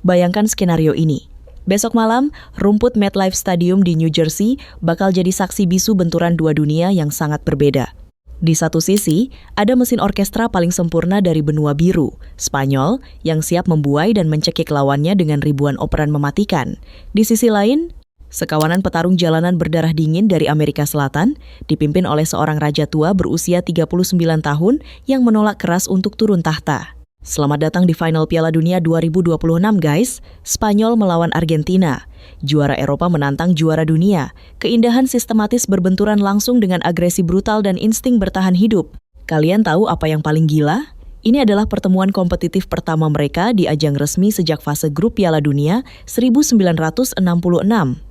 Bayangkan skenario ini. Besok malam, rumput MetLife Stadium di New Jersey bakal jadi saksi bisu benturan dua dunia yang sangat berbeda. Di satu sisi, ada mesin orkestra paling sempurna dari benua biru, Spanyol, yang siap membuai dan mencekik lawannya dengan ribuan operan mematikan. Di sisi lain, sekawanan petarung jalanan berdarah dingin dari Amerika Selatan, dipimpin oleh seorang raja tua berusia 39 tahun yang menolak keras untuk turun tahta. Selamat datang di final Piala Dunia 2026 guys, Spanyol melawan Argentina. Juara Eropa menantang juara dunia. Keindahan sistematis berbenturan langsung dengan agresi brutal dan insting bertahan hidup. Kalian tahu apa yang paling gila? Ini adalah pertemuan kompetitif pertama mereka di ajang resmi sejak fase grup Piala Dunia 1966. 60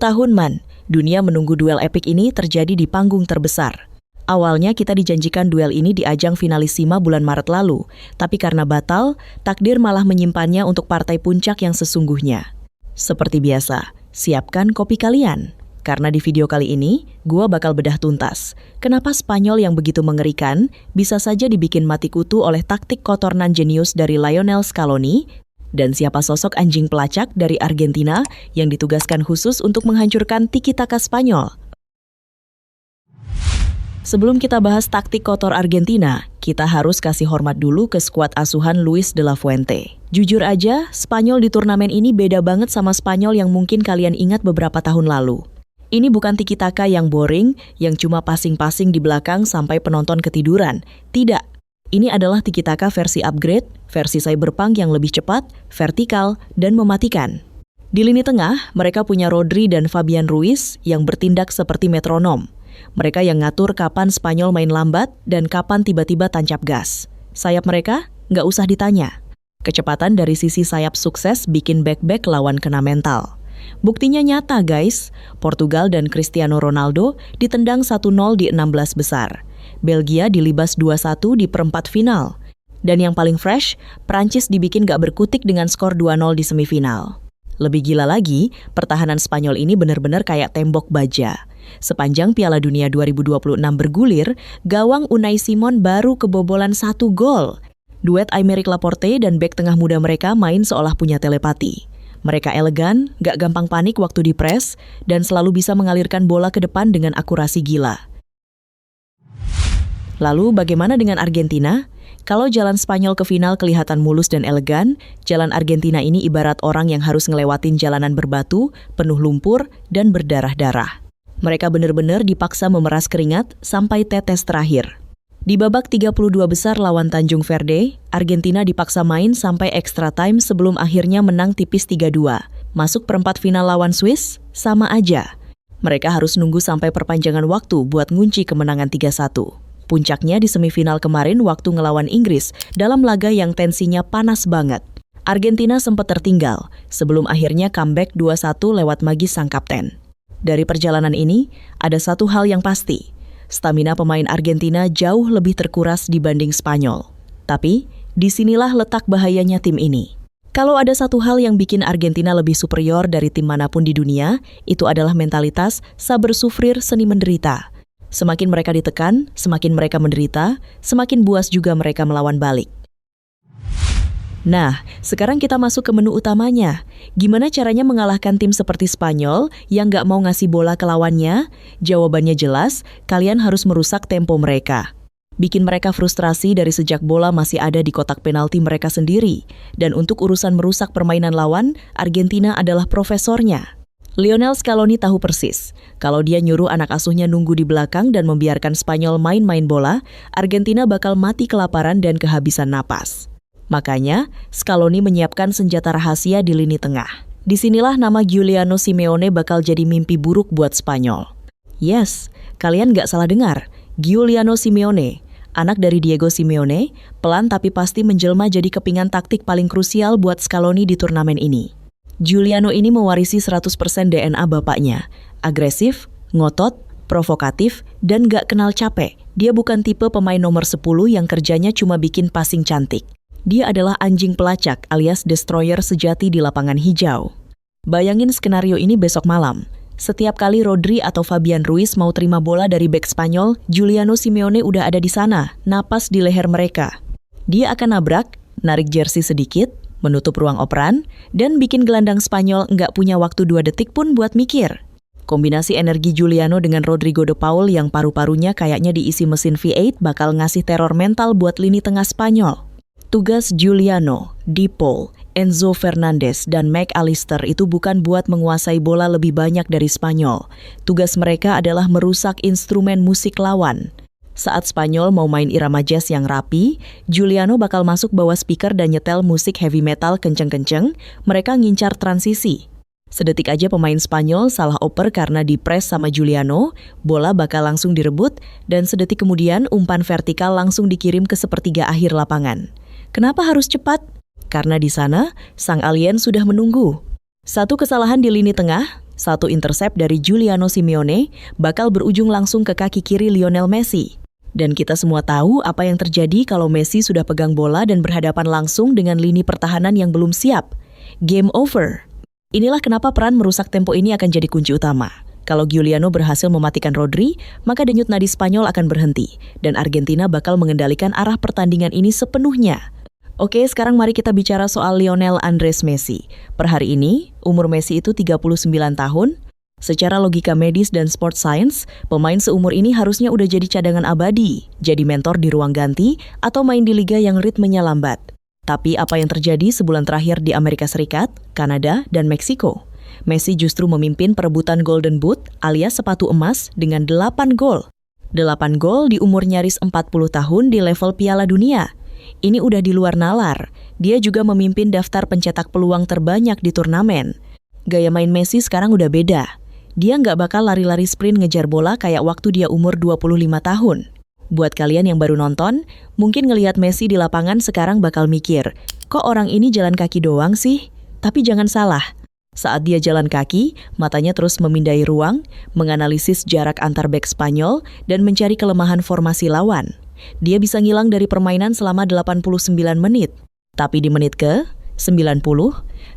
tahun man, dunia menunggu duel epik ini terjadi di panggung terbesar. Awalnya kita dijanjikan duel ini di ajang finalisima bulan Maret lalu, tapi karena batal, takdir malah menyimpannya untuk partai puncak yang sesungguhnya. Seperti biasa, siapkan kopi kalian. Karena di video kali ini, gua bakal bedah tuntas. Kenapa Spanyol yang begitu mengerikan bisa saja dibikin mati kutu oleh taktik kotor nan jenius dari Lionel Scaloni, dan siapa sosok anjing pelacak dari Argentina yang ditugaskan khusus untuk menghancurkan tiki-taka Spanyol. Sebelum kita bahas taktik kotor Argentina, kita harus kasih hormat dulu ke skuad asuhan Luis de la Fuente. Jujur aja, Spanyol di turnamen ini beda banget sama Spanyol yang mungkin kalian ingat beberapa tahun lalu. Ini bukan tiki-taka yang boring, yang cuma passing-passing di belakang sampai penonton ketiduran. Tidak. Ini adalah tiki-taka versi upgrade, versi cyberpunk yang lebih cepat, vertikal, dan mematikan. Di lini tengah, mereka punya Rodri dan Fabian Ruiz yang bertindak seperti metronom. Mereka yang ngatur kapan Spanyol main lambat dan kapan tiba-tiba tancap gas. Sayap mereka nggak usah ditanya. Kecepatan dari sisi sayap sukses bikin back-back lawan kena mental. Buktinya nyata guys, Portugal dan Cristiano Ronaldo ditendang 1-0 di 16 besar. Belgia dilibas 2-1 di perempat final. Dan yang paling fresh, Prancis dibikin nggak berkutik dengan skor 2-0 di semifinal. Lebih gila lagi, pertahanan Spanyol ini benar-benar kayak tembok baja. Sepanjang Piala Dunia 2026 bergulir, gawang Unai Simon baru kebobolan 1 gol. Duet Aymeric Laporte dan bek tengah muda mereka main seolah punya telepati. Mereka elegan, gak gampang panik waktu dipres, dan selalu bisa mengalirkan bola ke depan dengan akurasi gila. Lalu bagaimana dengan Argentina? Kalau jalan Spanyol ke final kelihatan mulus dan elegan, jalan Argentina ini ibarat orang yang harus ngelewatin jalanan berbatu, penuh lumpur, dan berdarah-darah. Mereka benar-benar dipaksa memeras keringat sampai tetes terakhir. Di babak 32 besar lawan Tanjung Verde, Argentina dipaksa main sampai extra time sebelum akhirnya menang tipis 3-2. Masuk perempat final lawan Swiss, sama aja. Mereka harus nunggu sampai perpanjangan waktu buat ngunci kemenangan 3-1. Puncaknya di semifinal kemarin waktu ngelawan Inggris dalam laga yang tensinya panas banget. Argentina sempat tertinggal sebelum akhirnya comeback 2-1 lewat magis sang kapten. Dari perjalanan ini, ada satu hal yang pasti. Stamina pemain Argentina jauh lebih terkuras dibanding Spanyol. Tapi, disinilah letak bahayanya tim ini. Kalau ada satu hal yang bikin Argentina lebih superior dari tim manapun di dunia, itu adalah mentalitas saber sufrir seni menderita. Semakin mereka ditekan, semakin mereka menderita, semakin buas juga mereka melawan balik. Nah, sekarang kita masuk ke menu utamanya. Gimana caranya mengalahkan tim seperti Spanyol yang nggak mau ngasih bola ke lawannya? Jawabannya jelas, kalian harus merusak tempo mereka. Bikin mereka frustrasi dari sejak bola masih ada di kotak penalti mereka sendiri. Dan untuk urusan merusak permainan lawan, Argentina adalah profesornya. Lionel Scaloni tahu persis, kalau dia nyuruh anak asuhnya nunggu di belakang dan membiarkan Spanyol main-main bola, Argentina bakal mati kelaparan dan kehabisan napas. Makanya, Scaloni menyiapkan senjata rahasia di lini tengah. Disinilah nama Giuliano Simeone bakal jadi mimpi buruk buat Spanyol. Yes, kalian nggak salah dengar. Giuliano Simeone, anak dari Diego Simeone, pelan tapi pasti menjelma jadi kepingan taktik paling krusial buat Scaloni di turnamen ini. Giuliano ini mewarisi 100% DNA bapaknya. Agresif, ngotot, provokatif, dan nggak kenal capek. Dia bukan tipe pemain nomor 10 yang kerjanya cuma bikin passing cantik. Dia adalah anjing pelacak alias destroyer sejati di lapangan hijau. Bayangin skenario ini besok malam. Setiap kali Rodri atau Fabian Ruiz mau terima bola dari bek Spanyol, Giuliano Simeone udah ada di sana, napas di leher mereka. Dia akan nabrak, narik jersey sedikit, menutup ruang operan, dan bikin gelandang Spanyol nggak punya waktu 2 detik pun buat mikir. Kombinasi energi Giuliano dengan Rodrigo de Paul yang paru-parunya kayaknya diisi mesin V8 bakal ngasih teror mental buat lini tengah Spanyol. Tugas Giuliano, De Paul, Enzo Fernandez, dan McAllister itu bukan buat menguasai bola lebih banyak dari Spanyol. Tugas mereka adalah merusak instrumen musik lawan. Saat Spanyol mau main irama jazz yang rapi, Giuliano bakal masuk bawa speaker dan nyetel musik heavy metal kenceng-kenceng, mereka ngincar transisi. Sedetik aja pemain Spanyol salah oper karena dipres sama Giuliano, bola bakal langsung direbut, dan sedetik kemudian umpan vertikal langsung dikirim ke sepertiga akhir lapangan. Kenapa harus cepat? Karena di sana, sang alien sudah menunggu. Satu kesalahan di lini tengah, satu intercept dari Giuliano Simeone bakal berujung langsung ke kaki kiri Lionel Messi. Dan kita semua tahu apa yang terjadi kalau Messi sudah pegang bola dan berhadapan langsung dengan lini pertahanan yang belum siap. Game over. Inilah kenapa peran merusak tempo ini akan jadi kunci utama. Kalau Giuliano berhasil mematikan Rodri, maka denyut nadi Spanyol akan berhenti, dan Argentina bakal mengendalikan arah pertandingan ini sepenuhnya. Oke, sekarang mari kita bicara soal Lionel Andres Messi. Per hari ini, umur Messi itu 39 tahun. Secara logika medis dan sport science, pemain seumur ini harusnya udah jadi cadangan abadi, jadi mentor di ruang ganti, atau main di liga yang ritmenya lambat. Tapi apa yang terjadi sebulan terakhir di Amerika Serikat, Kanada, dan Meksiko? Messi justru memimpin perebutan Golden Boot alias sepatu emas dengan 8 gol. 8 gol di umur nyaris 40 tahun di level Piala Dunia. Ini udah di luar nalar. Dia juga memimpin daftar pencetak peluang terbanyak di turnamen. Gaya main Messi sekarang udah beda. Dia nggak bakal lari-lari sprint ngejar bola kayak waktu dia umur 25 tahun. Buat kalian yang baru nonton, mungkin ngelihat Messi di lapangan sekarang bakal mikir, kok orang ini jalan kaki doang sih? Tapi jangan salah, saat dia jalan kaki, matanya terus memindai ruang, menganalisis jarak antar bek Spanyol, dan mencari kelemahan formasi lawan. Dia bisa ngilang dari permainan selama 89 menit. Tapi di menit ke-90,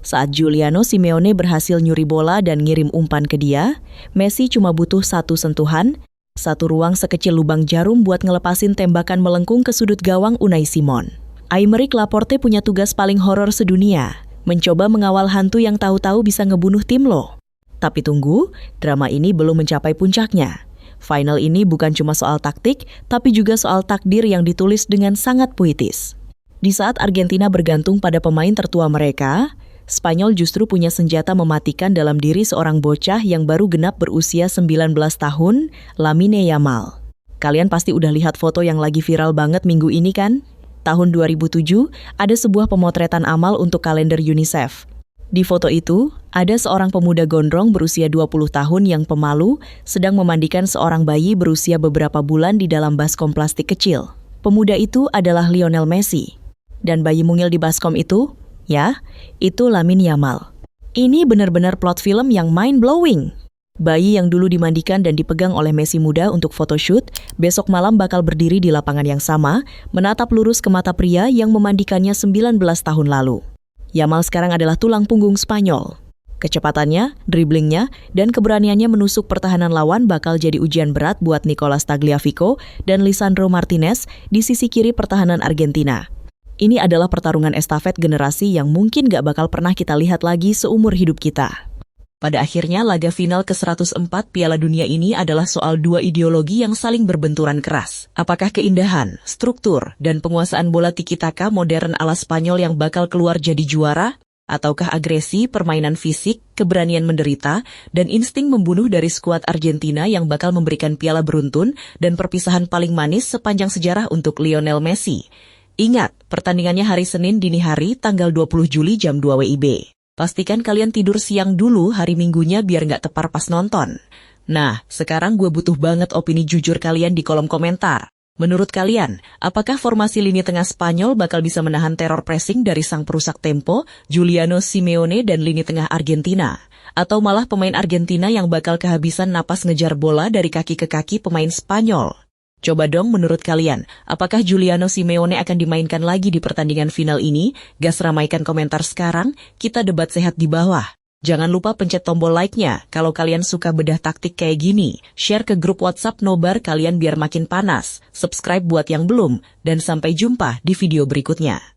saat Giuliano Simeone berhasil nyuri bola dan ngirim umpan ke dia, Messi cuma butuh satu sentuhan, satu ruang sekecil lubang jarum buat ngelepasin tembakan melengkung ke sudut gawang Unai Simon. Aymeric Laporte punya tugas paling horor sedunia, mencoba mengawal hantu yang tahu-tahu bisa ngebunuh tim lo. Tapi tunggu, drama ini belum mencapai puncaknya. Final ini bukan cuma soal taktik, tapi juga soal takdir yang ditulis dengan sangat puitis. Di saat Argentina bergantung pada pemain tertua mereka, Spanyol justru punya senjata mematikan dalam diri seorang bocah yang baru genap berusia 19 tahun, Lamine Yamal. Kalian pasti udah lihat foto yang lagi viral banget minggu ini kan? Tahun 2007, ada sebuah pemotretan amal untuk kalender UNICEF. Di foto itu, ada seorang pemuda gondrong berusia 20 tahun yang pemalu sedang memandikan seorang bayi berusia beberapa bulan di dalam baskom plastik kecil. Pemuda itu adalah Lionel Messi. Dan bayi mungil di baskom itu, ya, itu Lamine Yamal. Ini benar-benar plot film yang mind-blowing. Bayi yang dulu dimandikan dan dipegang oleh Messi muda untuk photoshoot, besok malam bakal berdiri di lapangan yang sama, menatap lurus ke mata pria yang memandikannya 19 tahun lalu. Yamal sekarang adalah tulang punggung Spanyol. Kecepatannya, driblingnya, dan keberaniannya menusuk pertahanan lawan bakal jadi ujian berat buat Nicolas Tagliafico dan Lisandro Martinez di sisi kiri pertahanan Argentina. Ini adalah pertarungan estafet generasi yang mungkin gak bakal pernah kita lihat lagi seumur hidup kita. Pada akhirnya, laga final ke-104 Piala Dunia ini adalah soal dua ideologi yang saling berbenturan keras. Apakah keindahan, struktur, dan penguasaan bola tiki-taka modern ala Spanyol yang bakal keluar jadi juara? Ataukah agresi, permainan fisik, keberanian menderita, dan insting membunuh dari skuad Argentina yang bakal memberikan piala beruntun dan perpisahan paling manis sepanjang sejarah untuk Lionel Messi? Ingat, pertandingannya hari Senin dini hari tanggal 20 Juli jam 2 WIB. Pastikan kalian tidur siang dulu hari Minggunya biar nggak tepar pas nonton. Nah, sekarang gue butuh banget opini jujur kalian di kolom komentar. Menurut kalian, apakah formasi lini tengah Spanyol bakal bisa menahan teror pressing dari sang perusak tempo, Giuliano Simeone dan lini tengah Argentina? Atau malah pemain Argentina yang bakal kehabisan napas ngejar bola dari kaki ke kaki pemain Spanyol? Coba dong menurut kalian, apakah Giuliano Simeone akan dimainkan lagi di pertandingan final ini? Gas ramaikan komentar sekarang, kita debat sehat di bawah. Jangan lupa pencet tombol like-nya kalau kalian suka bedah taktik kayak gini. Share ke grup WhatsApp nobar kalian biar makin panas. Subscribe buat yang belum, dan sampai jumpa di video berikutnya.